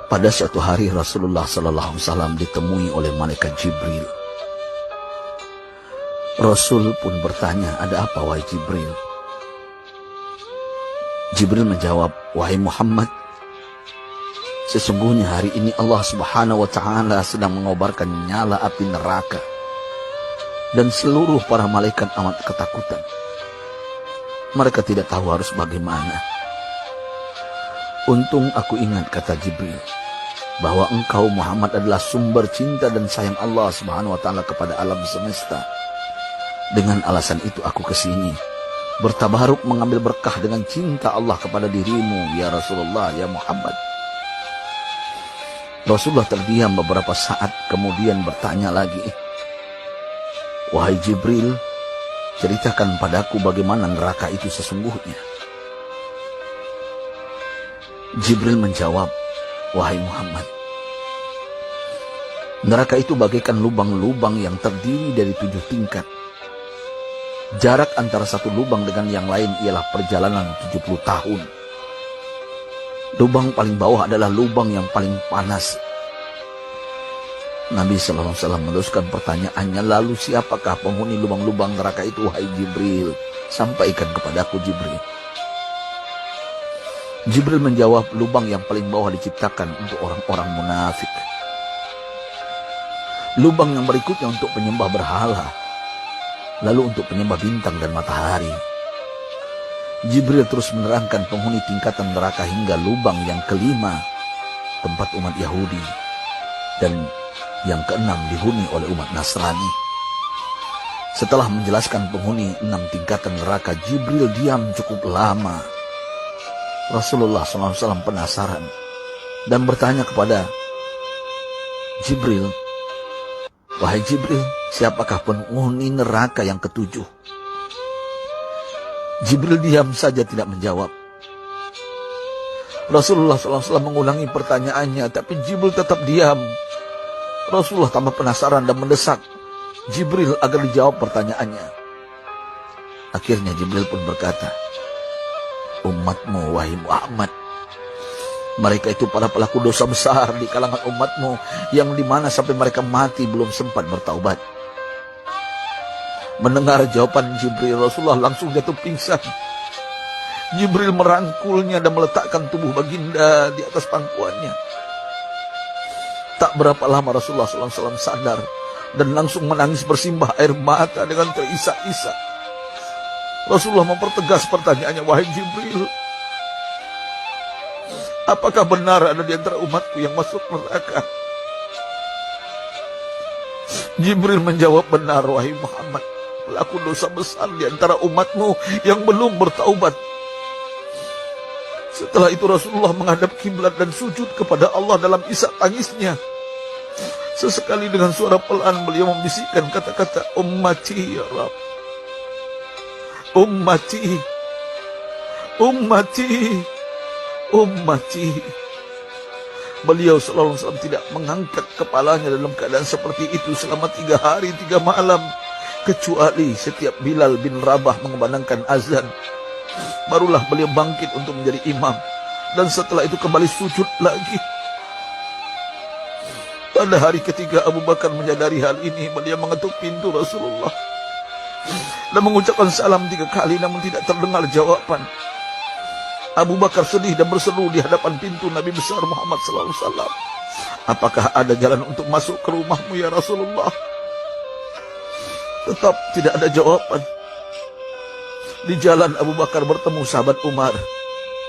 Pada suatu hari Rasulullah SAW ditemui oleh malaikat Jibril. Rasul pun bertanya, "Ada apa wahai Jibril?" Jibril menjawab, "Wahai Muhammad, sesungguhnya hari ini Allah Subhanahu wa Ta'ala sedang mengobarkan nyala api neraka, dan seluruh para malaikat amat ketakutan. Mereka tidak tahu harus bagaimana. Untung aku ingat," kata Jibril, "bahwa engkau Muhammad adalah sumber cinta dan sayang Allah Subhanahu wa Ta'ala kepada alam semesta. Dengan alasan itu aku kesini, bertabaruk mengambil berkah dengan cinta Allah kepada dirimu, ya Rasulullah, ya Muhammad." Rasulullah terdiam beberapa saat, kemudian bertanya lagi, "Wahai Jibril, ceritakan padaku bagaimana neraka itu sesungguhnya." Jibril menjawab, "Wahai Muhammad, neraka itu bagaikan lubang-lubang yang terdiri dari 7 tingkat. Jarak antara satu lubang dengan yang lain ialah perjalanan 70 tahun. Lubang paling bawah adalah lubang yang paling panas." Nabi SAW meneruskan pertanyaannya, "Lalu siapakah penghuni lubang-lubang neraka itu, wahai Jibril? Sampaikan kepadaku, Jibril." Jibril menjawab, "Lubang yang paling bawah diciptakan untuk orang-orang munafik. Lubang yang berikutnya untuk penyembah berhala. Lalu untuk penyembah bintang dan matahari." Jibril terus menerangkan penghuni tingkatan neraka hingga lubang yang kelima, tempat umat Yahudi, dan yang keenam dihuni oleh umat Nasrani. Setelah menjelaskan penghuni 6 tingkatan neraka, Jibril diam cukup lama. Rasulullah SAW penasaran dan bertanya kepada Jibril, "Wahai Jibril, siapakah penghuni neraka yang ke-7?" Jibril diam saja tidak menjawab. Rasulullah SAW mengulangi pertanyaannya, tapi Jibril tetap diam. Rasulullah tambah penasaran dan mendesak Jibril agar dijawab pertanyaannya. Akhirnya Jibril pun berkata, "Umatmu, wahai Muhammad, mereka itu para pelaku dosa besar di kalangan umatmu, yang dimana sampai mereka mati belum sempat bertaubat." Mendengar jawaban Jibril, Rasulullah langsung jatuh pingsan. Jibril merangkulnya dan meletakkan tubuh baginda di atas pangkuannya. Tak berapa lama Rasulullah SAW sadar dan langsung menangis bersimbah air mata dengan terisak-isak. Rasulullah mempertegas pertanyaannya, "Wahai Jibril, apakah benar ada di antara umatku yang masuk neraka?" Jibril menjawab, "Benar, wahai Muhammad, pelaku dosa besar di antara umatmu yang belum bertaubat." Setelah itu Rasulullah menghadap kiblat dan sujud kepada Allah dalam isak tangisnya. Sesekali dengan suara pelan beliau membisikkan kata-kata, "Ummati ya Rabb, ummati, ummati, ummati." Beliau SAW tidak mengangkat kepalanya dalam keadaan seperti itu selama 3 hari 3 malam. Kecuali setiap Bilal bin Rabah mengumandangkan azan, barulah beliau bangkit untuk menjadi imam. Dan setelah itu kembali sujud lagi. Pada hari ketiga Abu Bakar menyadari hal ini. Beliau mengetuk pintu Rasulullah dan mengucapkan salam 3 kali, namun tidak terdengar jawaban. Abu Bakar sedih dan berseru di hadapan pintu Nabi besar Muhammad SAW, "Apakah ada jalan untuk masuk ke rumahmu ya Rasulullah?" Tetap tidak ada jawaban. Di jalan Abu Bakar bertemu sahabat Umar.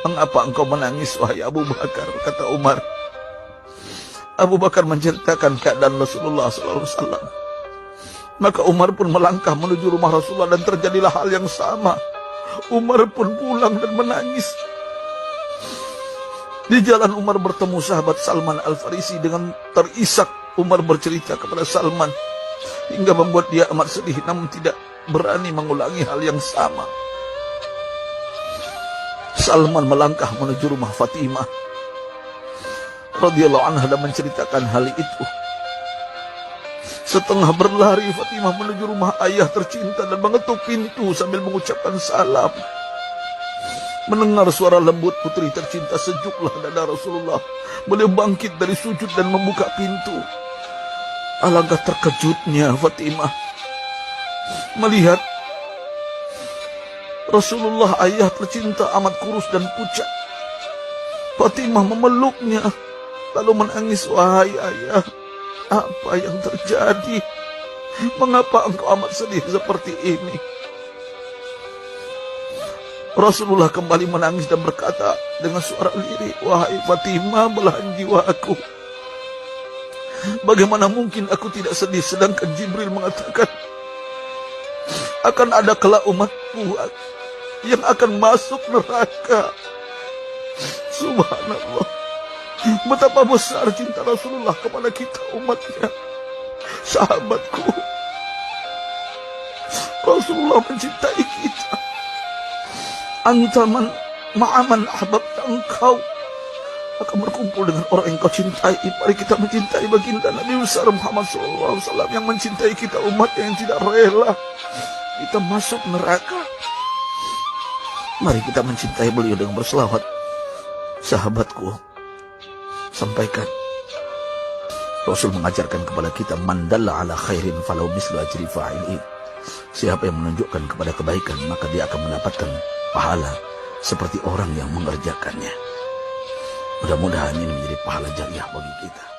"Mengapa engkau menangis, wahai Abu Bakar?" kata Umar. Abu Bakar menceritakan keadaan Rasulullah SAW. Maka Umar pun melangkah menuju rumah Rasulullah dan terjadilah hal yang sama. Umar pun pulang dan menangis. Di jalan Umar bertemu sahabat Salman Al-Farisi. Dengan terisak Umar bercerita kepada Salman hingga membuat dia amat sedih, namun tidak berani mengulangi hal yang sama. Salman melangkah menuju rumah Fatimah radhiyallahu anha dan menceritakan hal itu. Setengah berlari Fatimah menuju rumah ayah tercinta dan mengetuk pintu sambil mengucapkan salam. Mendengar suara lembut putri tercinta, sejuklah dada Rasulullah. Beliau bangkit dari sujud dan membuka pintu. Alangkah terkejutnya Fatimah melihat Rasulullah, ayah tercinta, amat kurus dan pucat. Fatimah memeluknya lalu menangis. Wahai ayah, apa yang terjadi? Mengapa engkau amat sedih seperti ini? Rasulullah kembali menangis dan berkata dengan suara lirih, wahai Fatimah, belahan jiwaku, bagaimana mungkin aku tidak sedih sedangkan Jibril mengatakan akan ada kelak umatku yang akan masuk neraka. Subhanallah, betapa besar cinta Rasulullah kepada kita umatnya. Sahabatku, Rasulullah mencintai kita. Antaman ma'aman ahbabta, engkau akan berkumpul dengan orang yang kau cintai. Mari kita mencintai baginda Nabi besar Muhammad SAW yang mencintai kita umat yang tidak rela kita masuk neraka. Mari kita mencintai beliau dengan berselawat. Sahabatku, sampaikan, Rasul mengajarkan kepada kita, mandalla ala khairin falau mislu ajri fa'ilin. Siapa yang menunjukkan kepada kebaikan, maka dia akan mendapatkan pahala seperti orang yang mengerjakannya. Mudah-mudahan ini menjadi pahala jariah bagi kita.